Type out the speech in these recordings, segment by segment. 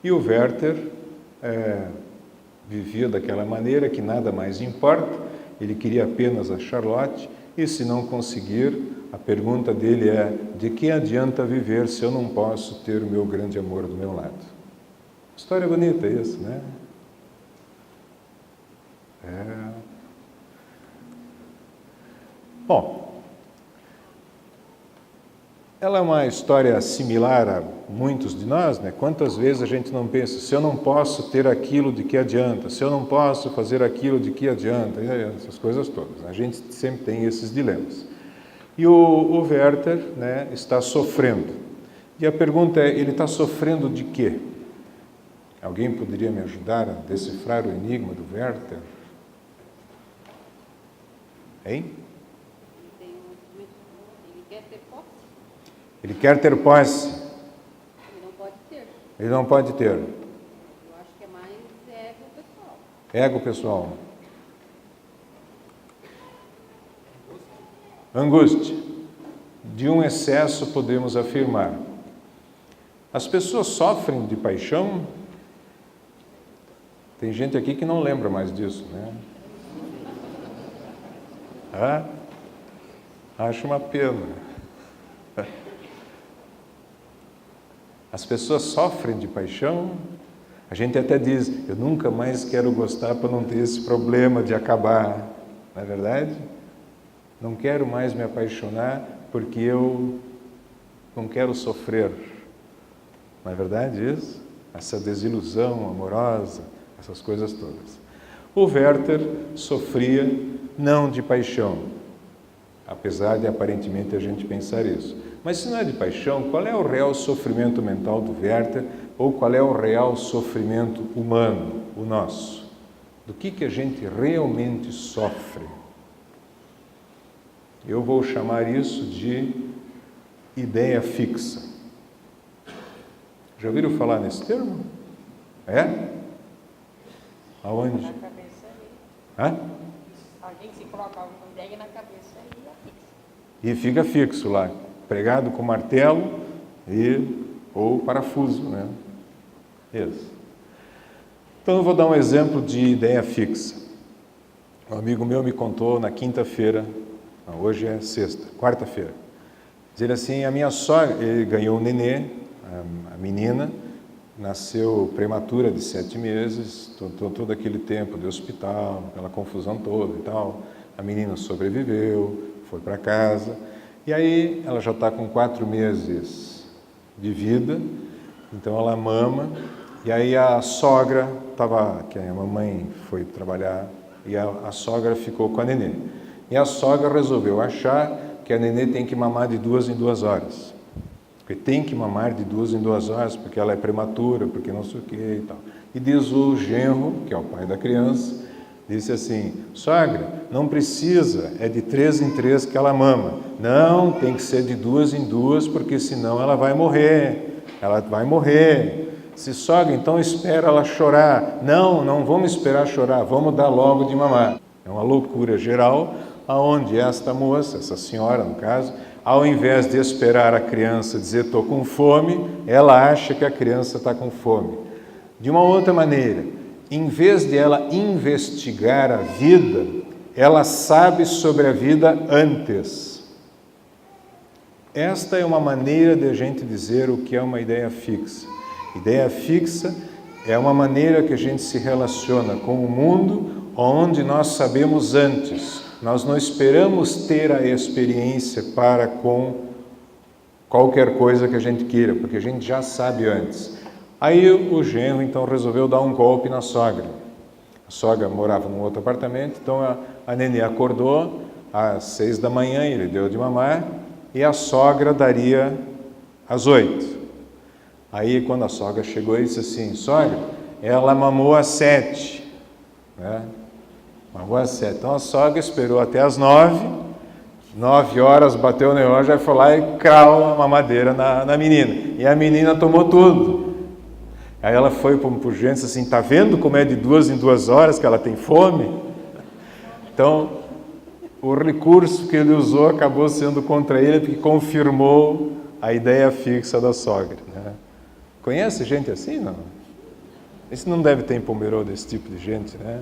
E o Werther vivia daquela maneira que nada mais importa, ele queria apenas a Charlotte, e se não conseguir, a pergunta dele é: de que adianta viver se eu não posso ter o meu grande amor do meu lado? História bonita isso, né? Bom, ela é uma história similar a muitos de nós, né? Quantas vezes a gente não pensa: se eu não posso ter aquilo, de que adianta? Se eu não posso fazer aquilo, de que adianta? Essas coisas todas. A gente sempre tem esses dilemas. E o Werther, né, está sofrendo. E a pergunta é: ele está sofrendo de quê? Alguém poderia me ajudar a decifrar o enigma do Werther? Hein? Ele quer ter posse? Ele quer ter posse. Ele não pode ter. Ele não pode ter. Eu acho que é mais ego pessoal. Ego pessoal. Angústia. De um excesso podemos afirmar. As pessoas sofrem de paixão. Tem gente aqui que não lembra mais disso, né? Acho uma pena. As pessoas sofrem de paixão. A gente até diz: eu nunca mais quero gostar para não ter esse problema de acabar. Não é verdade? Não quero mais me apaixonar porque eu não quero sofrer. Não é verdade isso? Essa desilusão amorosa, essas coisas todas. O Werther sofria não de paixão, apesar de aparentemente a gente pensar isso. Mas se não é de paixão, qual é o real sofrimento mental do Werther? Ou qual é o real sofrimento humano, o nosso? Do que a gente realmente sofre? Eu vou chamar isso de ideia fixa. Já ouviram falar nesse termo? É? Aonde? Na cabeça Hã? alguém se coloca uma ideia na cabeça e é fixa. E fica fixo lá, pregado com martelo ou parafuso, né? Isso. Então eu vou dar um exemplo de ideia fixa. Um amigo meu me contou na quinta-feira, hoje é sexta, quarta-feira. Diz ele assim: a minha sogra, ele ganhou um nenê, a menina, nasceu prematura de 7 meses, todo aquele tempo de hospital, aquela confusão toda e tal. A menina sobreviveu, foi para casa, e aí ela já está com 4 meses de vida, então ela mama, e aí a sogra estava, que a mamãe foi trabalhar, e a sogra ficou com a nenê. E a sogra resolveu achar que a nenê tem que mamar de 2 em 2 horas. Porque tem que mamar de 2 em 2 horas, porque ela é prematura, porque não sei o que e tal. E diz o genro, que é o pai da criança, disse assim: sogra, não precisa, é de 3 em 3 que ela mama. Não, tem que ser de 2 em 2, porque senão ela vai morrer. Ela vai morrer. Se sogra, então espera ela chorar. Não, não vamos esperar chorar, vamos dar logo de mamar. É uma loucura geral, aonde esta moça, essa senhora no caso, ao invés de esperar a criança dizer estou com fome, ela acha que a criança está com fome. De uma outra maneira, em vez de ela investigar a vida, ela sabe sobre a vida antes. Esta é uma maneira de a gente dizer o que é uma ideia fixa. Ideia fixa é uma maneira que a gente se relaciona com o mundo onde nós sabemos antes. Nós não esperamos ter a experiência para com qualquer coisa que a gente queira, porque a gente já sabe antes. Aí o genro então resolveu dar um golpe na sogra. A sogra morava num outro apartamento, então a nenê acordou às 6 da manhã, ele deu de mamar, e a sogra daria às 8. Aí quando a sogra chegou, ele disse assim: sogra, ela mamou às 7, né? Mamou às 7. Então a sogra esperou até às 9, 9 horas, bateu o relógio, foi lá e crau a mamadeira na menina. E a menina tomou tudo. Aí ela foi para o genro e disse assim: tá vendo como é de 2 em 2 horas que ela tem fome? Então, o recurso que ele usou acabou sendo contra ele, porque confirmou a ideia fixa da sogra, né? Conhece gente assim, não? Isso não deve ter em Pomerode desse tipo de gente, né?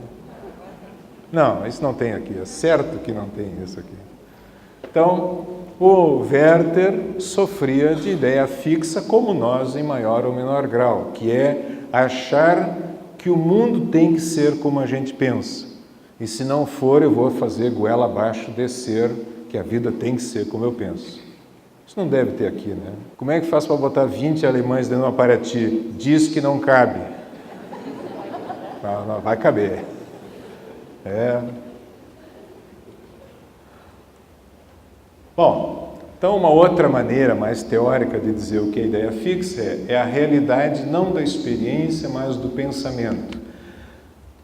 Não, isso não tem aqui. É certo que não tem isso aqui. Então, o Werther sofria de ideia fixa, como nós, em maior ou menor grau, que é achar que o mundo tem que ser como a gente pensa. E se não for, eu vou fazer goela abaixo descer, que a vida tem que ser como eu penso. Isso não deve ter aqui, né? Como é que faz para botar 20 alemães dentro de uma Paraty? Diz que não cabe. Não, vai caber. Bom, então uma outra maneira mais teórica de dizer o que é ideia fixa é a realidade não da experiência, mas do pensamento.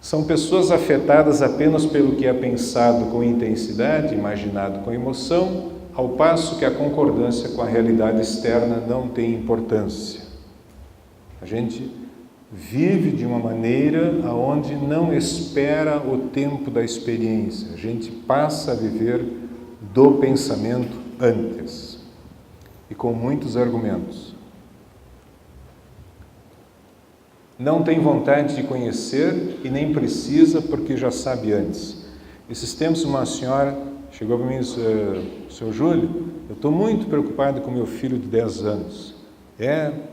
São pessoas afetadas apenas pelo que é pensado com intensidade, imaginado com emoção, ao passo que a concordância com a realidade externa não tem importância. A gente vive de uma maneira onde não espera o tempo da experiência. A gente passa a viver do pensamento antes. E com muitos argumentos. Não tem vontade de conhecer e nem precisa porque já sabe antes. Esses tempos uma senhora chegou para mim e disse: Seu Júlio, eu estou muito preocupado com meu filho de 10 anos.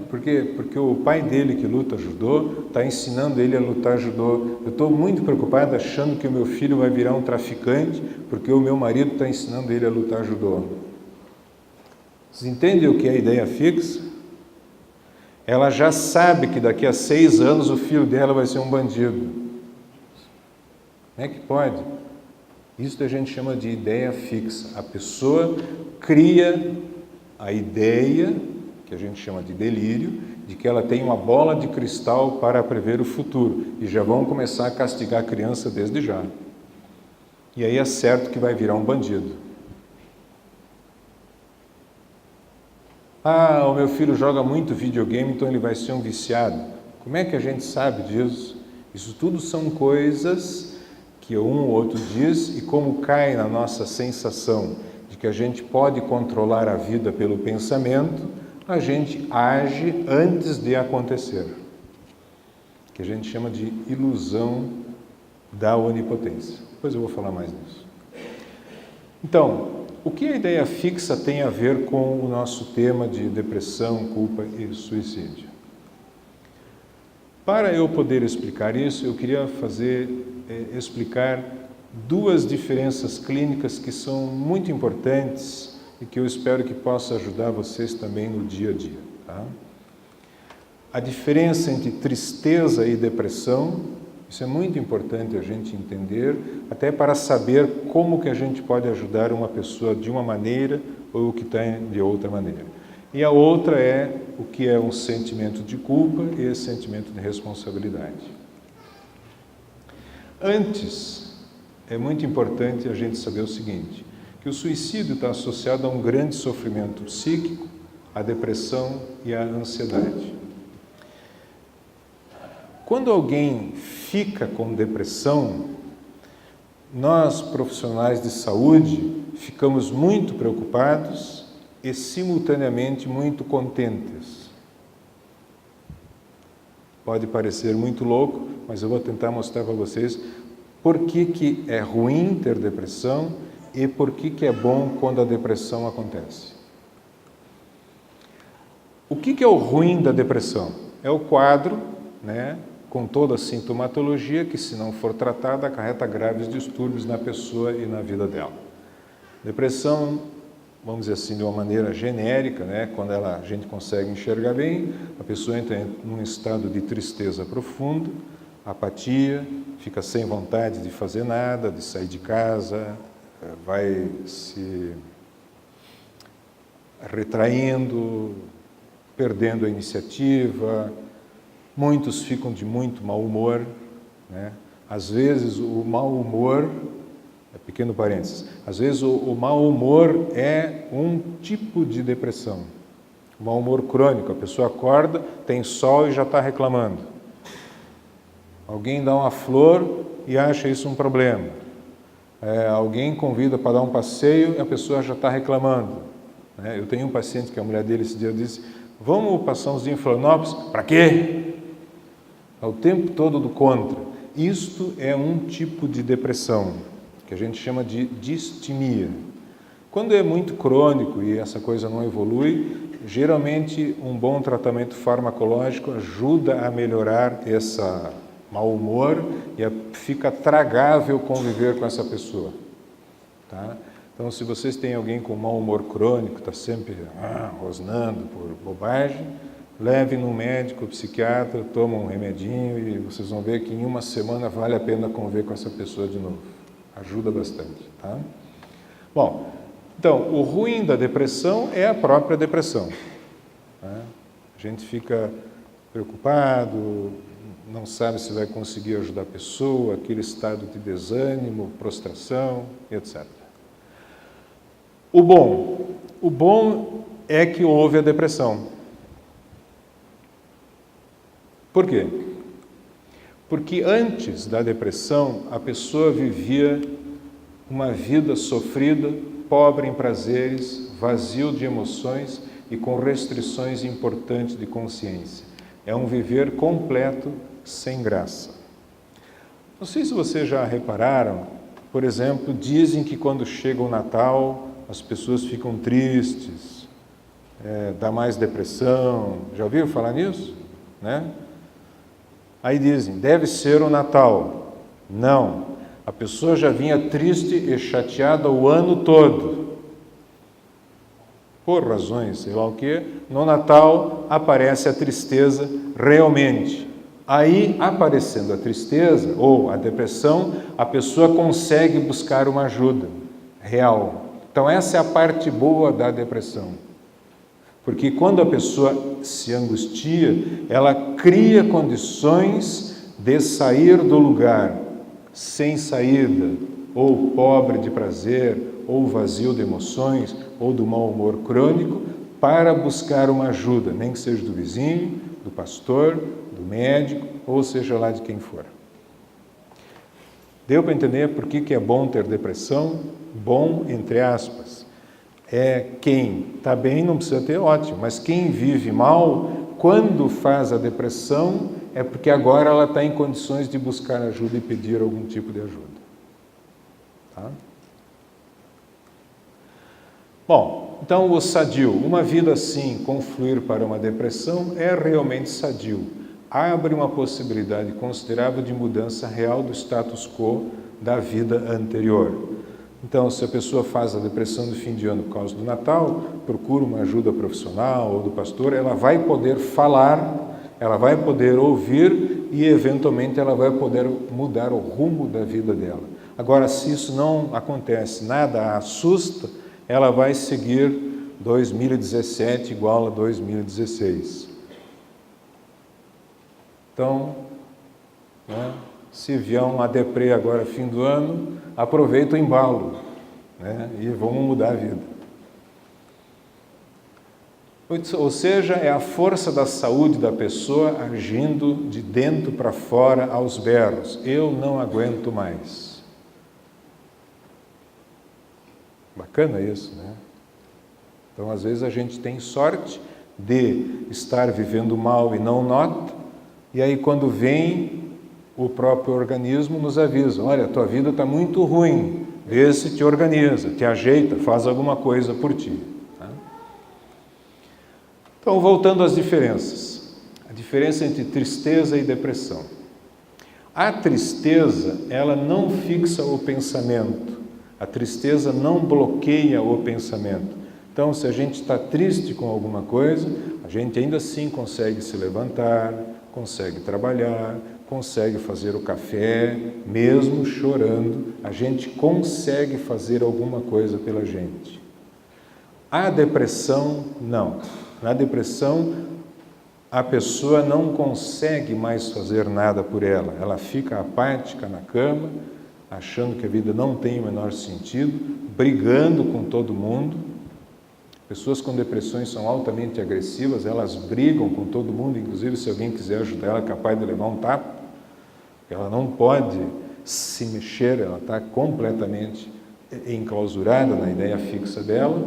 Porque o pai dele que luta judô está ensinando ele a lutar judô. Eu estou muito preocupado achando que o meu filho vai virar um traficante porque o meu marido está ensinando ele a lutar judô. Vocês entendem o que é ideia fixa? Ela já sabe que daqui a 6 anos o filho dela vai ser um bandido. Como é que pode? Isso a gente chama de ideia fixa. A pessoa cria a ideia, que a gente chama de delírio, de que ela tem uma bola de cristal para prever o futuro. E já vão começar a castigar a criança desde já. E aí é certo que vai virar um bandido. O meu filho joga muito videogame, então ele vai ser um viciado. Como é que a gente sabe disso? Isso tudo são coisas que um ou outro diz, e como cai na nossa sensação de que a gente pode controlar a vida pelo pensamento, a gente age antes de acontecer. Que a gente chama de ilusão da onipotência. Depois eu vou falar mais disso. Então, o que a ideia fixa tem a ver com o nosso tema de depressão, culpa e suicídio? Para eu poder explicar isso, eu queria explicar 2 diferenças clínicas que são muito importantes e que eu espero que possa ajudar vocês também no dia a dia. Tá? A diferença entre tristeza e depressão. Isso é muito importante a gente entender, até para saber como que a gente pode ajudar uma pessoa de uma maneira ou o que está de outra maneira. E a outra é o que é um sentimento de culpa e esse sentimento de responsabilidade. Antes, é muito importante a gente saber o seguinte, que o suicídio está associado a um grande sofrimento psíquico, à depressão e à ansiedade. Quando alguém fica com depressão, nós, profissionais de saúde, ficamos muito preocupados e, simultaneamente, muito contentes. Pode parecer muito louco, mas eu vou tentar mostrar para vocês por que é ruim ter depressão e por que é bom quando a depressão acontece. O que é o ruim da depressão? É o quadro, né, com toda a sintomatologia que, se não for tratada, acarreta graves distúrbios na pessoa e na vida dela. Depressão, vamos dizer assim, de uma maneira genérica, né, quando a gente consegue enxergar bem, a pessoa entra num estado de tristeza profunda, apatia, fica sem vontade de fazer nada, de sair de casa, vai se retraindo, perdendo a iniciativa. Muitos ficam de muito mau humor, né? Às vezes o mau humor, pequeno parênteses, às vezes o mau humor é um tipo de depressão. O mau humor crônico, a pessoa acorda, tem sol e já está reclamando. Alguém dá uma flor e acha isso um problema. Alguém convida para dar um passeio e a pessoa já está reclamando. Eu tenho um paciente que a mulher dele esse dia disse: vamos passar uns dias em Florianópolis? Para quê? Está o tempo todo do contra. Isto é um tipo de depressão, que a gente chama de distimia. Quando é muito crônico e essa coisa não evolui, geralmente um bom tratamento farmacológico ajuda a melhorar esse mau humor e fica tragável conviver com essa pessoa. Tá? Então, se vocês têm alguém com mau humor crônico, está sempre rosnando por bobagem, levem no médico, psiquiatra, tomam um remedinho e vocês vão ver que em uma semana vale a pena conviver com essa pessoa de novo. Ajuda bastante. Tá? Bom, então, o ruim da depressão é a própria depressão. Tá? A gente fica preocupado, não sabe se vai conseguir ajudar a pessoa, aquele estado de desânimo, prostração, etc. O bom é que houve a depressão. Por quê? Porque antes da depressão, a pessoa vivia uma vida sofrida, pobre em prazeres, vazio de emoções e com restrições importantes de consciência. É um viver completo, sem graça. Não sei se vocês já repararam, por exemplo, dizem que quando chega o Natal, as pessoas ficam tristes, dá mais depressão. Já ouviram falar nisso? Né? Aí dizem, deve ser o Natal. Não, a pessoa já vinha triste e chateada o ano todo. Por razões, sei lá o quê, no Natal aparece a tristeza realmente. Aí, aparecendo a tristeza ou a depressão, a pessoa consegue buscar uma ajuda real. Então, essa é a parte boa da depressão. Porque quando a pessoa se angustia, ela cria condições de sair do lugar sem saída, ou pobre de prazer, ou vazio de emoções, ou do mau humor crônico, para buscar uma ajuda, nem que seja do vizinho, do pastor, do médico, ou seja lá de quem for. Deu para entender por que é bom ter depressão? Bom, entre aspas, é quem está bem, não precisa ter ótimo, mas quem vive mal, quando faz a depressão, é porque agora ela está em condições de buscar ajuda e pedir algum tipo de ajuda. Tá? Bom, então o sadio, uma vida assim, confluir para uma depressão, é realmente sadio. Abre uma possibilidade considerável de mudança real do status quo da vida anterior. Então, se a pessoa faz a depressão do fim de ano por causa do Natal, procura uma ajuda profissional ou do pastor, ela vai poder falar, ela vai poder ouvir e, eventualmente, ela vai poder mudar o rumo da vida dela. Agora, se isso não acontece, nada a assusta, ela vai seguir 2017 igual a 2016. Então, né, se vier uma deprê agora, fim do ano, aproveita o embalo, né, e vamos mudar a vida. Ou seja, é a força da saúde da pessoa agindo de dentro para fora aos berros. Eu não aguento mais. Bacana isso, né? Então, às vezes a gente tem sorte de estar vivendo mal e não nota, e aí quando vem, o próprio organismo nos avisa, olha, tua vida está muito ruim, vê se te organiza, te ajeita, faz alguma coisa por ti. Tá? Então, voltando às diferenças. A diferença entre tristeza e depressão. A tristeza, ela não fixa o pensamento. A tristeza não bloqueia o pensamento. Então, se a gente está triste com alguma coisa, a gente ainda assim consegue se levantar, consegue trabalhar, consegue fazer o café, mesmo chorando, a gente consegue fazer alguma coisa pela gente. A depressão, não. Na depressão, a pessoa não consegue mais fazer nada por ela. Ela fica apática na cama, achando que a vida não tem o menor sentido, brigando com todo mundo. Pessoas com depressões são altamente agressivas, elas brigam com todo mundo, inclusive se alguém quiser ajudar ela, é capaz de levar um tapa. Ela não pode se mexer, ela está completamente enclausurada na ideia fixa dela.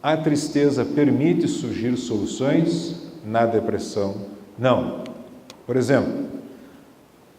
A tristeza permite surgir soluções, na depressão não. Por exemplo,